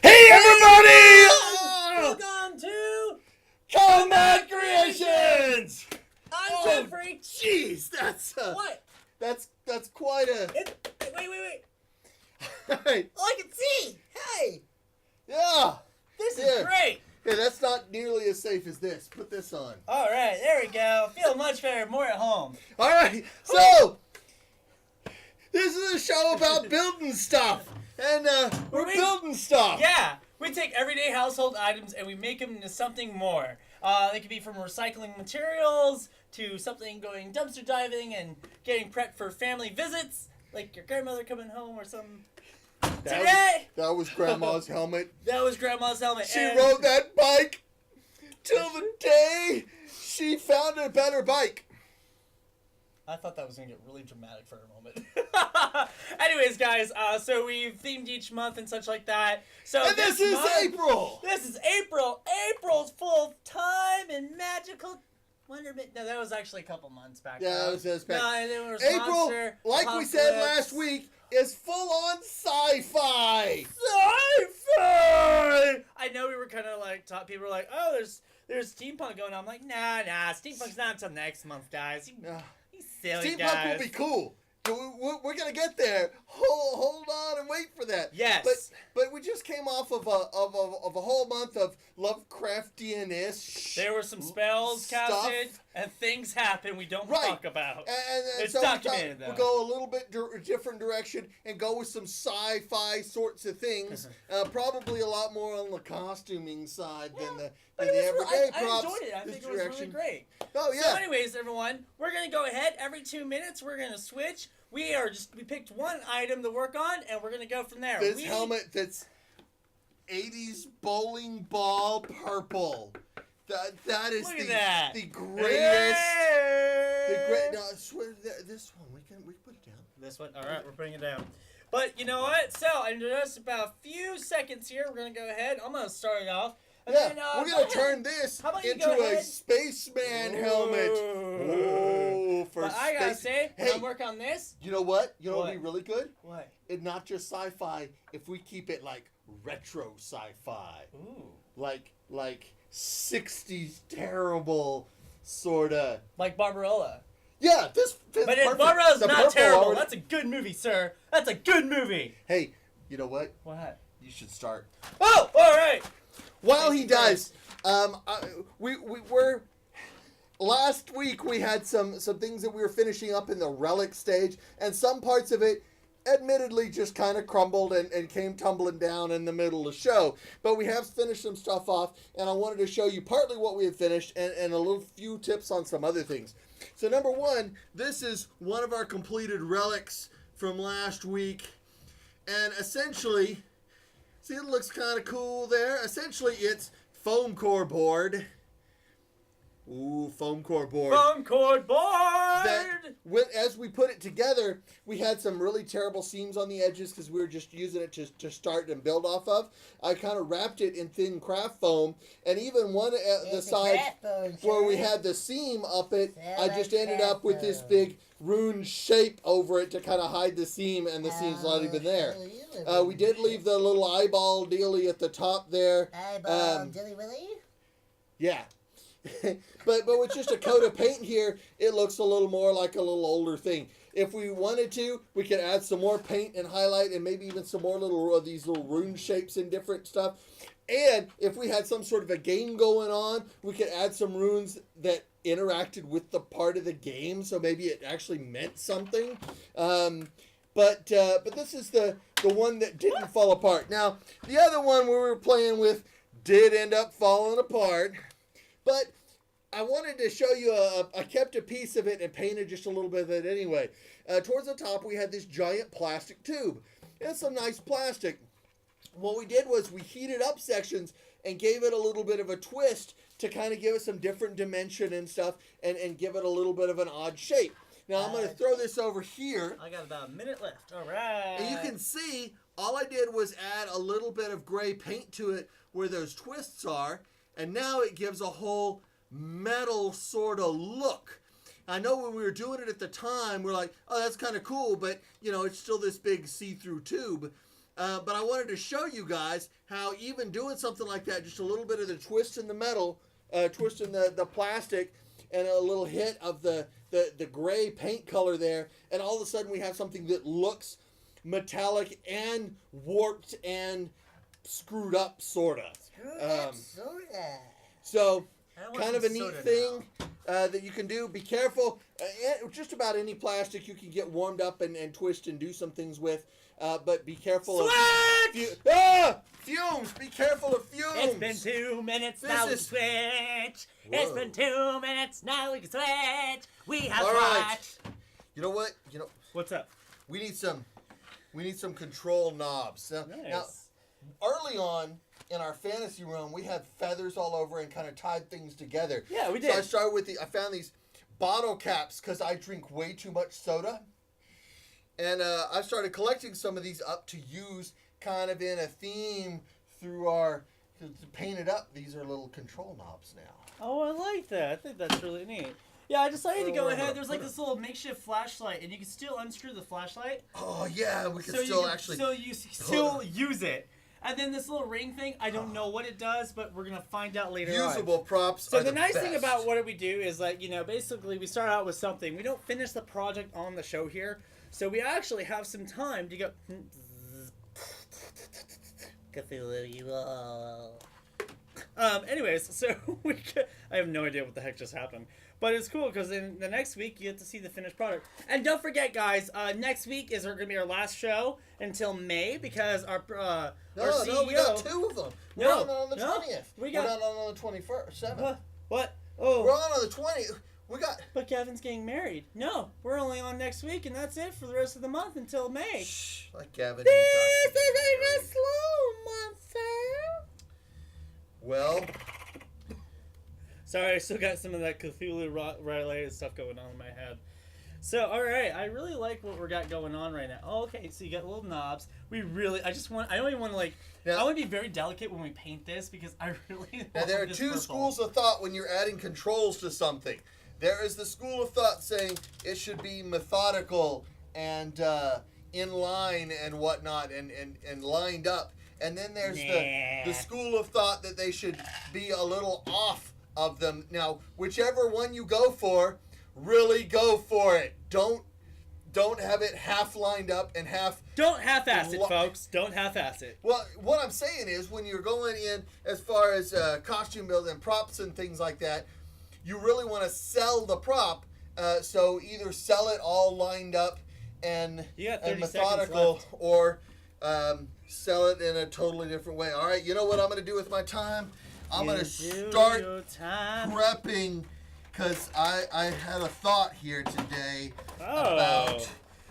Hey everybody! Welcome to Kombat KReations! I'm Jeffrey. Jeez, that's What? That's quite a. Wait. Right. Oh, I can see. Hey, Yeah. this is Yeah. great. Hey, that's not nearly as safe as this. Put this on. All right, there we go. Feel much better, more at home. All right. So this is a show about building stuff, and we're building stuff. Yeah, we take everyday household items and we make them into something more. They could be from recycling materials to something going dumpster diving and getting prepped for family visits, like your grandmother coming home or something. Today, That was Grandma's helmet. that was Grandma's helmet. She and rode that bike till the day she found a better bike. I thought that was going to get really dramatic for a moment. Anyways, guys, so we've themed each month and such like that. So And this is month, April. This is April. April's full of time and magical wonderment. No, that was actually a couple months back. Yeah, though. that was back. No, and then was April, Monster, like we said Apocalypse. last week, is full on sci-fi. Sci-fi! I know we were kind of like, people were like, oh, there's steampunk going on. I'm like, nah, steampunk's not until next month, guys. You silly Steampunk guys. will be cool. We're gonna get there. Hold on and wait for that. Yes. But we just came off of a whole month of Lovecraftian-ish. There were some spells stuff. casted, and things happen we don't Right. talk about. And It's so documented, we'll though. go a little bit different direction and go with some sci-fi sorts of things. Probably a lot more on the costuming side than the But it was everyday I props. enjoyed it. I this think it was really great. Oh yeah. So anyways, everyone, we're going to go ahead. Every 2 minutes, we're going to switch. We picked one item to work on, and we're going to go from there. This helmet that's 80s bowling ball purple. That is Look at that. the greatest. Hey! The great. No, I swear this one we can put it down. This one? All right, we're putting it down. But you know what? So, in just about a few seconds here, we're going to go ahead. I'm going to start it off. And Yeah, then, we're going to turn this How about you into go a ahead? spaceman helmet. Oh, for But I gotta space. say, when Hey, I work on this. you know what? You know what What? would be really good? What? It's not just sci-fi. If we keep it like retro sci-fi, Ooh. like 60s terrible sorta. Like Barbarella. Yeah, this fits But perfect. Barbarella's The not purple terrible. already- That's a good movie, sir. That's a good movie. Hey, you know what? What? You should start. Oh, all right. While he does, we were last week we had some things that we were finishing up in the relic stage, and some parts of it admittedly just kind of crumbled and came tumbling down in the middle of the show. But we have finished some stuff off, and I wanted to show you partly what we have finished and a little few tips on some other things. So number one, this is one of our completed relics from last week, and essentially, see, it looks kind of cool there. Essentially, it's foam core board. Ooh, foam core board. Foam cord board. As we put it together, we had some really terrible seams on the edges because we were just using it to start and build off of. I kind of wrapped it in thin craft foam, and even one at the side where we had the seam up it, I just ended up with this big rune shape over it to kind of hide the seam, and the seam's not even there. We did leave the little eyeball dealy at the top there. Eyeball dilly willy? Yeah. but with just a coat of paint here, it looks a little more like a little older thing. If we wanted to, we could add some more paint and highlight and maybe even some more little of these little rune shapes and different stuff. And if we had some sort of a game going on, we could add some runes that interacted with the part of the game, so maybe it actually meant something. But this is the one that didn't fall apart. Now, the other one we were playing with did end up falling apart. But I wanted to show you I kept a piece of it and painted just a little bit of it anyway. Towards the top, we had this giant plastic tube. It's some nice plastic. What we did was we heated up sections and gave it a little bit of a twist to kind of give it some different dimension and stuff and give it a little bit of an odd shape. Now, I'm going to throw this over here. I got about a minute left. All right. And you can see, all I did was add a little bit of gray paint to it where those twists are. And now it gives a whole metal sort of look. I know when we were doing it at the time, we're like, oh, that's kind of cool, but, you know, it's still this big see-through tube. But I wanted to show you guys how even doing something like that, just a little bit of the twist in the metal, twist in the plastic, and a little hit of the gray paint color there, and all of a sudden we have something that looks metallic and warped and screwed up, sort of. So, kind of a neat thing that you can do. Be careful. Just about any plastic you can get warmed up and twist and do some things with. But be careful Switch! of... Fumes! Be careful of fumes! It's been 2 minutes, now we can switch. It's been 2 minutes, now we can switch. We have switched. You know what? What's up? We need some control knobs. Now, early on in our fantasy room, we had feathers all over and kind of tied things together. Yeah, we did. So I started with I found these bottle caps because I drink way too much soda. And I started collecting some of these up to use kind of in a theme through to paint it up. These are little control knobs now. Oh, I like that. I think that's really neat. Yeah, I decided to go ahead. There's like this little makeshift flashlight, and you can still unscrew the flashlight. Oh, yeah, we can So you still use it. And then this little ring thing, I don't know what it does, but we're going to find out later on. Usable props So are the nice best. thing about what we do is, like, you know, basically we start out with something. We don't finish the project on the show here. So we actually have some time to go... Cthulhu, you all. Anyways, so I have no idea what the heck just happened. But it's cool because in the next week you get to see the finished product. And don't forget, guys, next week is going to be our last show until May because our CEO... No, we got 2 of them. We're on the 20th. We're not on the 7th. What? Oh. We're on the 20th. But Kevin's getting married. No, we're only on next week, and that's it for the rest of the month until May. Shh, like Gavin. This isn't a slow month, sir. Well. Sorry, I still got some of that Cthulhu-related stuff going on in my head. So, all right, I really like what we got going on right now. Oh, okay, so you got little knobs. I don't even want to, like, I want to be very delicate when we paint this because I really Now, there are 2 schools of thought when you're adding controls to something. There is the school of thought saying it should be methodical and in line and whatnot and lined up. And then there's the school of thought that they should be a little off of them. Now, whichever one you go for, really go for it. Don't have it half lined up and half... Don't half-ass it, folks. Don't half-ass it. Well, what I'm saying is when you're going in as far as costume building, props and things like that, you really want to sell the prop, so either sell it all lined up and methodical, or sell it in a totally different way. All right, you know what I'm going to do with my time? I'm going to start prepping, because I had a thought here today about...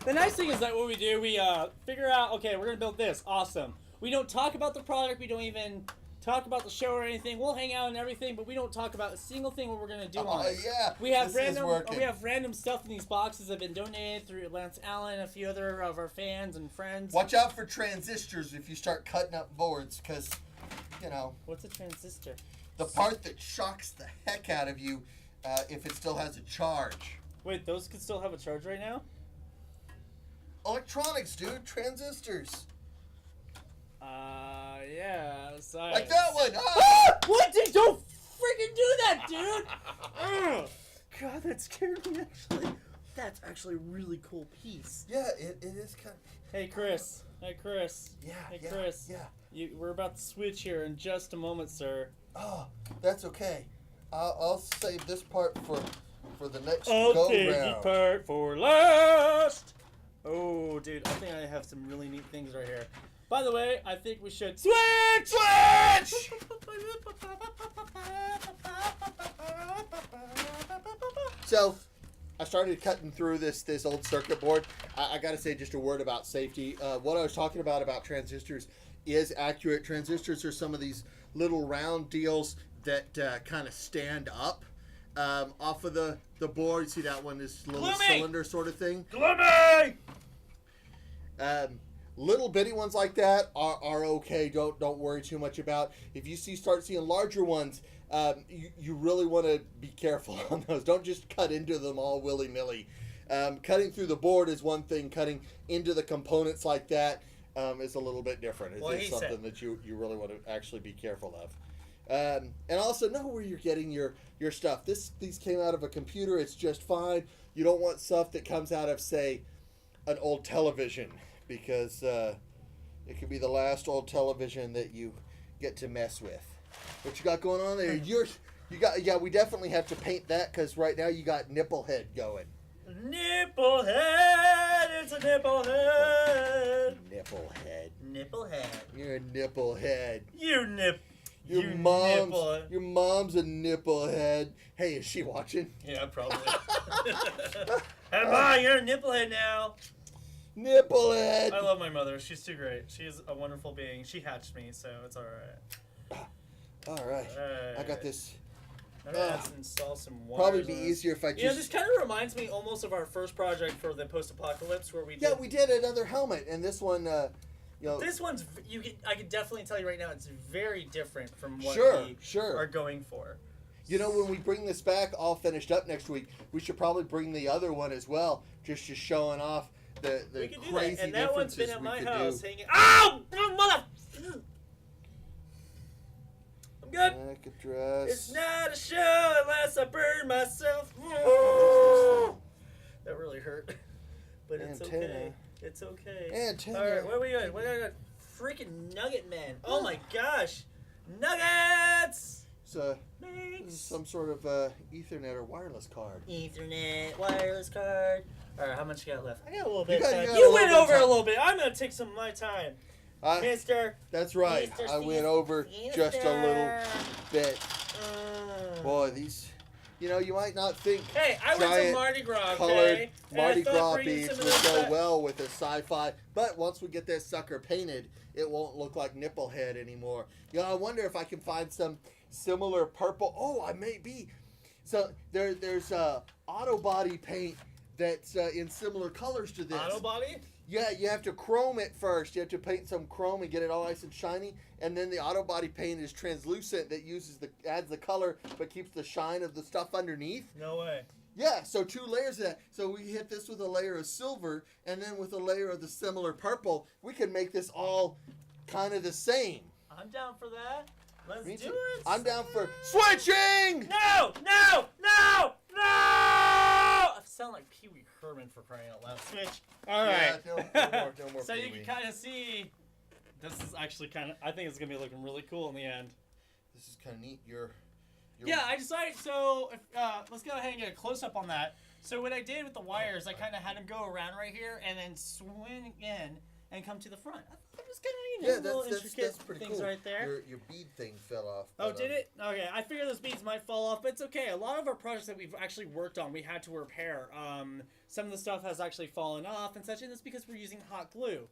The nice thing is that what we do, we figure out, okay, we're going to build this. Awesome. We don't talk about the product. We don't even... talk about the show or anything. We'll hang out and everything, but we don't talk about a single thing what we're gonna do on it. Yeah, we have random stuff in these boxes that have been donated through Lance Allen and a few other of our fans and friends. Watch out for transistors if you start cutting up boards, because, you know. What's a transistor? The part that shocks the heck out of you if it still has a charge. Wait, those could still have a charge right now? Electronics, dude. Transistors. Yeah, science. Like that one! Ah! What? Dude, don't freaking do that, dude! God, that scared me, actually. That's actually a really cool piece. Yeah, it is kind of... Hey, Chris. Hey, Chris. Yeah, Hey, Chris. Yeah. We're about to switch here in just a moment, sir. Oh, that's okay. I'll save this part for the next I'll go-round. save this part for last! Oh, dude, I think I have some really neat things right here. By the way, I think we should switch! So I started cutting through this old circuit board. I got to say just a word about safety. What I was talking about transistors is accurate. Transistors are some of these little round deals that kind of stand up off of the board. You see that one, this little cylinder sort of thing? Gloomy! Little bitty ones like that are okay. Don't worry too much about. If you start seeing larger ones, you really want to be careful on those. Don't just cut into them all willy-nilly. Cutting through the board is one thing. Cutting into the components like that is a little bit different. It's something that you really want to actually be careful of. And also know where you're getting your stuff. These came out of a computer. It's just fine. You don't want stuff that comes out of, say, an old television, because it could be the last old television that you get to mess with. What you got going on there? We definitely have to paint that, because right now you got nipple head going. Nipple head, it's a nipple head. Nipple head. Nipple head. You're a nipple head. Your mom's a nipple head. Hey, is she watching? Yeah, probably. Hey, Ma, you're a nipple head now. Nipple head. I love my mother. She's too great. She's a wonderful being. She hatched me, so it's all right. All right. I got this. I'm gonna have to install some wires. Probably be easier if I just. You know, this kind of reminds me almost of our first project for the post-apocalypse, where we did. Yeah, we did another helmet, and this one, This one's I can definitely tell you right now, it's very different from what we are going for. You know, when we bring this back all finished up next week, we should probably bring the other one as well, just showing off the crazy differences. And that one's been at my house hanging. Oh, mother! I'm good. It's not a show unless I burn myself. That really hurt, but it's okay. It's okay. Antenna. All right, where are we going? We're going to freaking Nugget Man. Oh my gosh, Nuggets! So, some sort of Ethernet or wireless card. Ethernet, wireless card. All right, how much you got left? I got a little bit of time. You went over a little bit. I'm going to take some of my time. Mister. That's right. I went over just a little bit. Boy, these... You know, you might not think I went to Mardi Gras, colored Mardi Gras beads would go well with a sci-fi. But once we get this sucker painted, it won't look like nipple head anymore. You know, I wonder if I can find some similar purple. Oh, I may be. So there's auto body paint that's in similar colors to this. Auto body? Yeah, you have to chrome it first. You have to paint some chrome and get it all nice and shiny. And then the auto body paint is translucent that adds the color but keeps the shine of the stuff underneath. No way. Yeah, so 2 layers of that. So we hit this with a layer of silver, and then with a layer of the similar purple, we can make this all kind of the same. I'm down for that. Let's do it. I'm down for switching! No! I sound like Pee Wee Herman for crying out loud. Switch. All right. Yeah, no more So Pee-wee. you can kind of see. This is actually kind of. I think it's gonna be looking really cool in the end. This is kind of neat. Your Yeah, I decided. So let's go ahead and get a close up on that. So what I did with the wires, I kind of had them go around right here and then swing in and come to the front. I was kind of little intricate that's pretty things cool. right there. Your bead thing fell off. Oh, did it? Okay, I figured those beads might fall off, but it's okay. A lot of our projects that we've actually worked on, we had to repair. Some of the stuff has actually fallen off and such, and it's because we're using hot glue.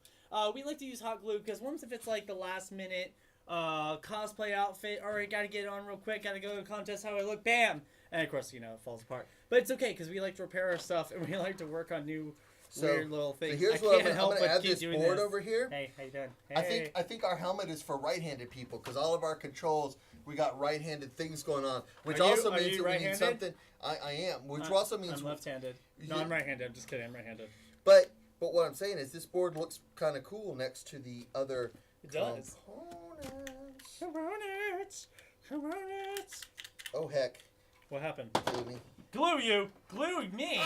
We like to use hot glue because once if it's like the last minute cosplay outfit, all right, gotta get it on real quick, gotta go to a contest, how I look, bam! And of course, you know, it falls apart. But it's okay because we like to repair our stuff and we like to work on new weird little things. So here's what I'm going to add this board over here. Hey, how you doing? Hey. I think our helmet is for right-handed people because all of our controls, we got right-handed things going on, which also means that we need something. I am, which also means I'm left-handed. No, I'm right-handed. I'm just kidding. I'm right-handed. But what I'm saying is this board looks kind of cool next to the other components. Components. Oh heck! What happened? Glue me. Glue you? Glue me?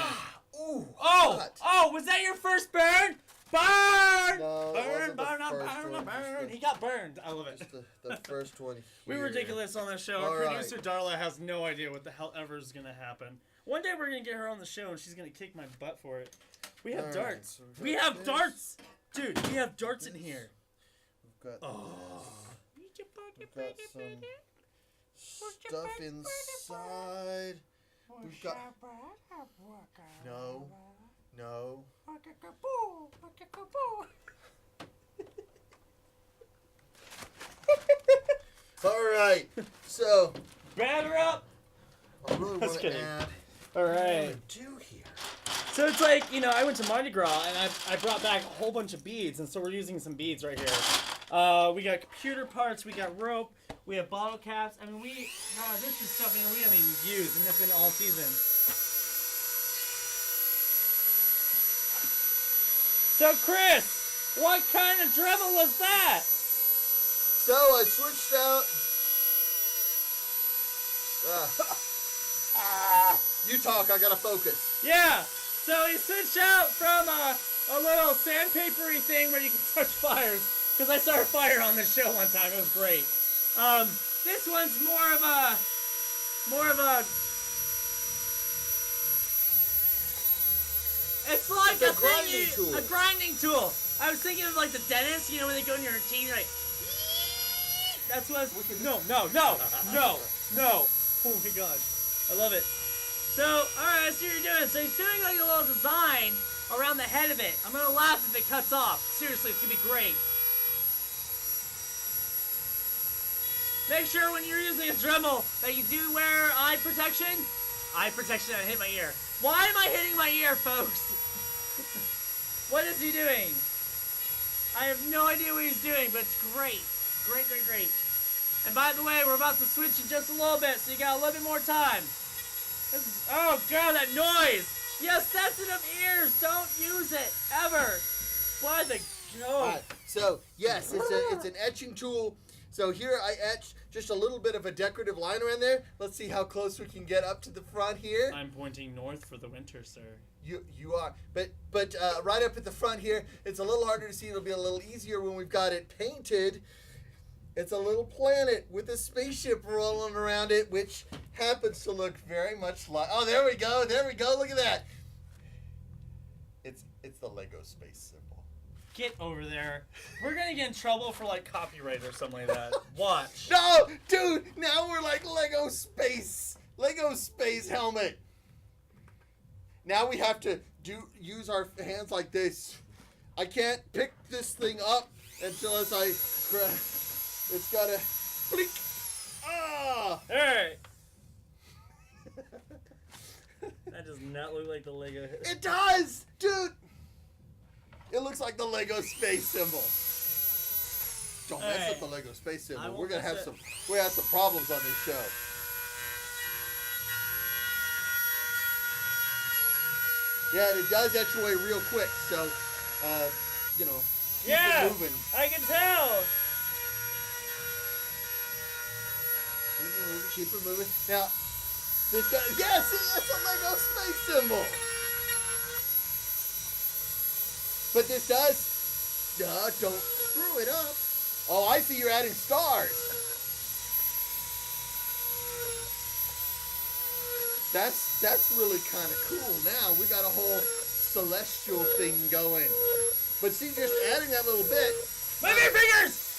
Ooh! Oh! Oh! Was that your first burn? Burn! No, burn! He got burned. I love it. Just the first one. We're ridiculous on this show. Our producer Darla has no idea what the hell ever is gonna happen. One day we're gonna get her on the show and she's gonna kick my butt for it. We have darts. So we have darts, dude. We have darts in here. We've got. We've got some stuff inside. We've got... No. No. All right. So... Batter up! I really want to kidding. add... All What right. do I do here? So it's like, I went to Mardi Gras and I brought back a whole bunch of beads, and so we're using some beads right here. We got computer parts, we got rope, we have bottle caps. I mean, this is stuff we haven't even used, and it's been all season. So Chris, what kind of Dremel was that? So I switched out... you talk, I gotta focus. Yeah. So he switched out from a little sandpapery thing where you can touch fires, because I saw a fire on the show one time. It was great. This one's more of a it's like It's a grinding tool. A grinding tool. I was thinking of like the dentist, when they go in your teeth, you're like, that's what. No. Oh my gosh, I love it. So, alright, I see what you're doing. So he's doing like a little design around the head of it. I'm gonna laugh if it cuts off. Seriously, it's gonna be great. Make sure when you're using a Dremel that you do wear eye protection. Eye protection, I hit my ear. Why am I hitting my ear, folks? What is he doing? I have no idea what he's doing, but it's great. Great. And by the way, we're about to switch in just a little bit, so you got a little bit more time. Oh god, that noise! You have sensitive ears! Don't use it! Ever! Why the... No. Right, so, yes, it's an etching tool. So here I etched just a little bit of a decorative line around there. Let's see how close we can get up to the front here. I'm pointing north for the winter, sir. You are. But right up at the front here, it's a little harder to see. It'll be a little easier when we've got it painted. It's a little planet with a spaceship rolling around it, which happens to look very much like... Oh, there we go. Look at that. It's the Lego space symbol. Get over there. We're gonna get in trouble for like copyright or something like that. Watch. No, dude, now we're like Lego space helmet. Now we have to use our hands like this. I can't pick this thing up until as I grab... It's gotta blink. Ah! Alright. That does not look like the Lego. It does! Dude! It looks like the Lego space symbol. Don't mess up the Lego space symbol. We're gonna have some problems on this show. Yeah, and it does etch away real quick, so keep it moving. I can tell. Keep it moving. Now, this guy, see, that's a Lego space symbol. But this does, don't screw it up. Oh, I see you're adding stars. That's really kind of cool now. We got a whole celestial thing going. But see, just adding that little bit. Move your fingers!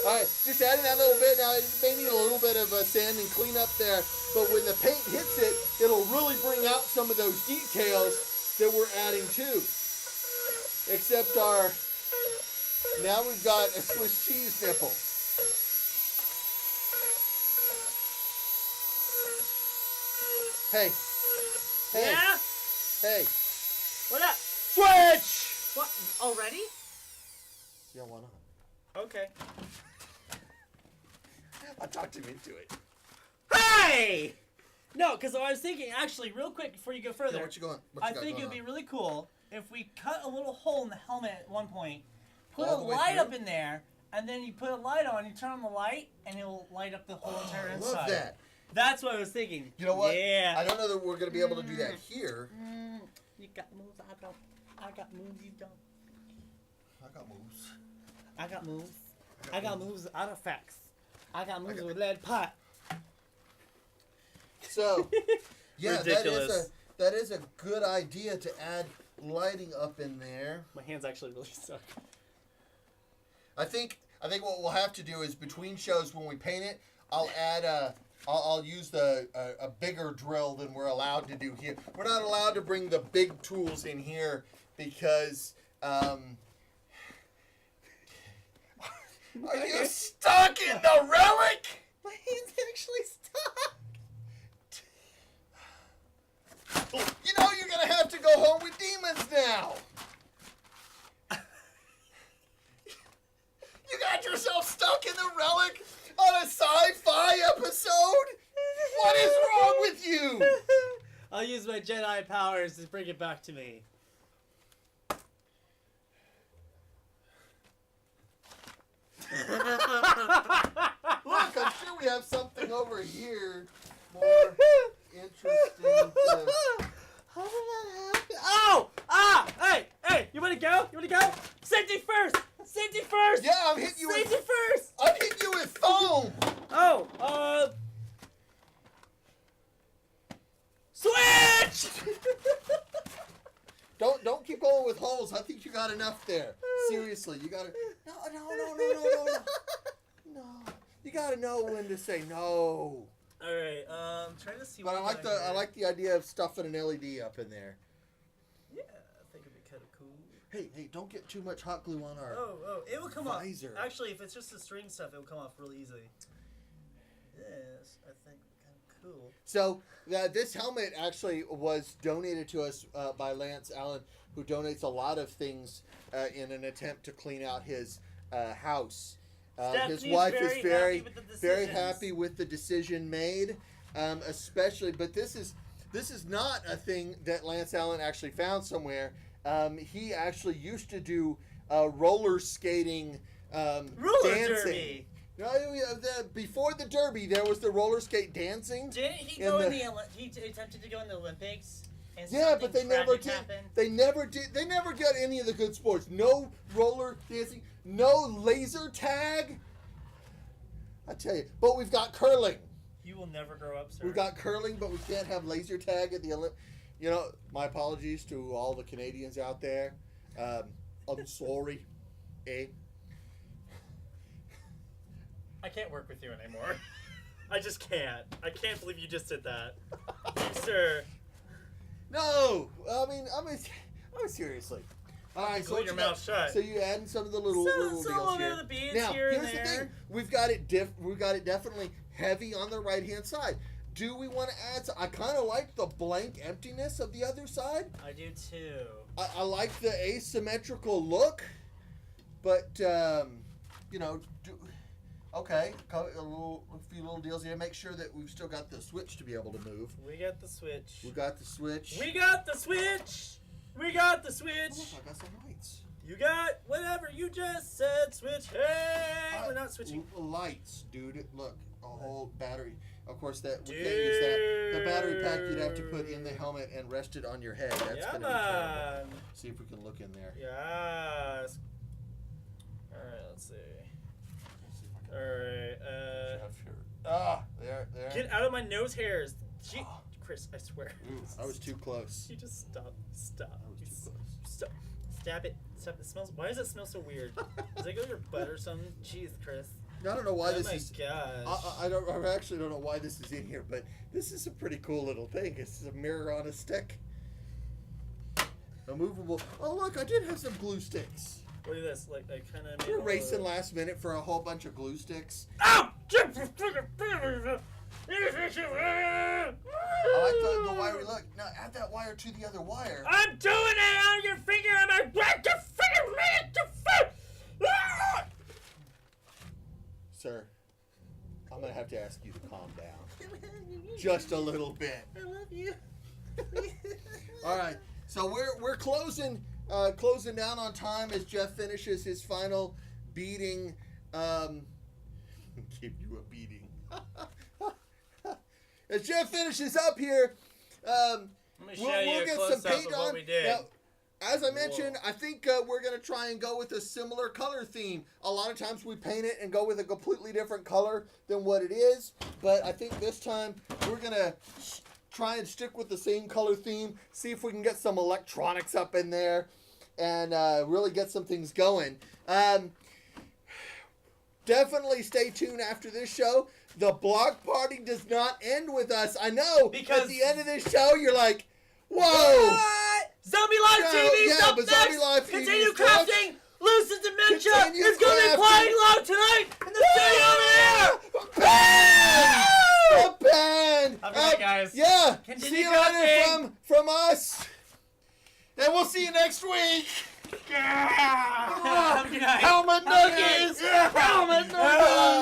Alright, just adding that little bit. Now, it may need a little bit of sand and cleanup there, but when the paint hits it, it'll really bring out some of those details that we're adding too. Except now we've got a Swiss cheese nipple. Hey. Yeah? Hey. What up? Switch! What? Already? Yeah, why not? Okay. I talked him into it. Hey! No, because I was thinking, actually, real quick before you go further. Yeah, what you got I think it would be really cool if we cut a little hole in the helmet at one point, put All a the way light through? up in there, and then you put a light on, you turn on the light, and it'll light up the whole entire I inside. love that. That's what I was thinking. You know what? Yeah. I don't know that we're going to be able to do that here. You got moves, I don't. I got moves, you don't. I got moves. I got moves. I got moves with artifacts. I got moves with lead pot. So, yeah, Ridiculous. that is a good idea to add lighting up in there. My hands actually really suck. I think what we'll have to do is between shows when we paint it, I'll add I'll use a bigger drill than we're allowed to do here. We're not allowed to bring the big tools in here because are you stuck in the relic? My hand's actually stuck. You know you're gonna have to go home with demons now. You got yourself stuck in the relic on a sci-fi episode? What is wrong with you? I'll use my Jedi powers to bring it back to me. Look, I'm sure we have something over here more interesting to... How did that happen? Oh! Ah! Hey! You wanna go? Safety first! Safety first! Yeah, I'm hitting you Safety with... first! I'm hitting you with foam! Oh, switch! Don't keep going with holes. I think you got enough there. Seriously, you gotta... No. No. You gotta know when to say no. Alright, trying to see But what I like the idea of stuffing an LED up in there. Yeah, I think it'd be kind of cool. Hey, don't get too much hot glue on our It will come visor. off. Actually, if it's just the string stuff, it will come off really easily. This, I think, kind of cool. So, this helmet actually was donated to us by Lance Allen, who donates a lot of things in an attempt to clean out his house. His wife is very happy with the decision made, especially. But this is not a thing that Lance Allen actually found somewhere. He actually used to do roller skating dancing. Derby. No, before the derby, there was the roller skate dancing. Didn't he go in he attempted to go in the Olympics? And yeah, but they never did. Happened? They never did. They never got any of the good sports. No roller dancing. No laser tag. I tell you, but we've got curling. You will never grow up, sir. We've got curling, but we can't have laser tag at the Olympics. You know, my apologies to all the Canadians out there. I'm sorry. I can't work with you anymore. I just can't. I can't believe you just did that. Sir. No, I mean, seriously. All right, so your mouth shut. So you adding some of the little deals here. The beads now, here here's and the there. thing: we've got it definitely heavy on the right hand side. Do we want to add? I kind of like the blank emptiness of the other side. I do too. I like the asymmetrical look, but you know, okay, a few little deals here. Make sure that we've still got the switch to be able to move. We got the switch. We got the switch. We got the switch. We got the switch. Oh, look, I got some lights. You got whatever you just said. Switch. Hey, we're not switching. Lights, dude. Look, a whole battery. Of course, that we can't use that. The battery pack you'd have to put in the helmet and rest it on your head. That's gonna be terrible. See if we can look in there. Yes. All right, let's see. All right. There. Get out of my nose hairs. Chris, I swear. Ooh, I was too close. You just stop. I was too close. Stop. Stab it. Stop. It smells. Why does it smell so weird? Does it go to your butt or something? Jeez, Chris. I don't know why this is. Oh my gosh. I actually don't know why this is in here, but this is a pretty cool little thing. It's a mirror on a stick. A movable. Oh look, I did have some glue sticks. Look at this. Like I kind of. We're racing last minute for a whole bunch of glue sticks. Ow! I like the wiry look. Now add that wire to the other wire. I'm doing it on your finger. I'm like, what the finger? Sir, I'm gonna have to ask you to calm down. Just a little bit. I love you. All right, so we're closing down on time as Jeff finishes his final beating. Give you a beating. As Jeff finishes up here, we'll get some paint on. Now, as I mentioned, I think we're going to try and go with a similar color theme. A lot of times we paint it and go with a completely different color than what it is. But I think this time we're going to try and stick with the same color theme. See if we can get some electronics up in there and really get some things going. definitely stay tuned after this show. The block party does not end with us. I know. Because at the end of this show, you're like, whoa. What? Zombie Live TV. Yeah, but Zombie Live TV. Continue is crafting. Lucid Dementia Continue is going to be crafting. playing live tonight in the studio over here. Band! The band! Have a good night, guys. Yeah. Continue see you later crafting. from us. And we'll see you next week. Have a good night. Helmet Have a good night. Nuggets! Helmet Nuggets!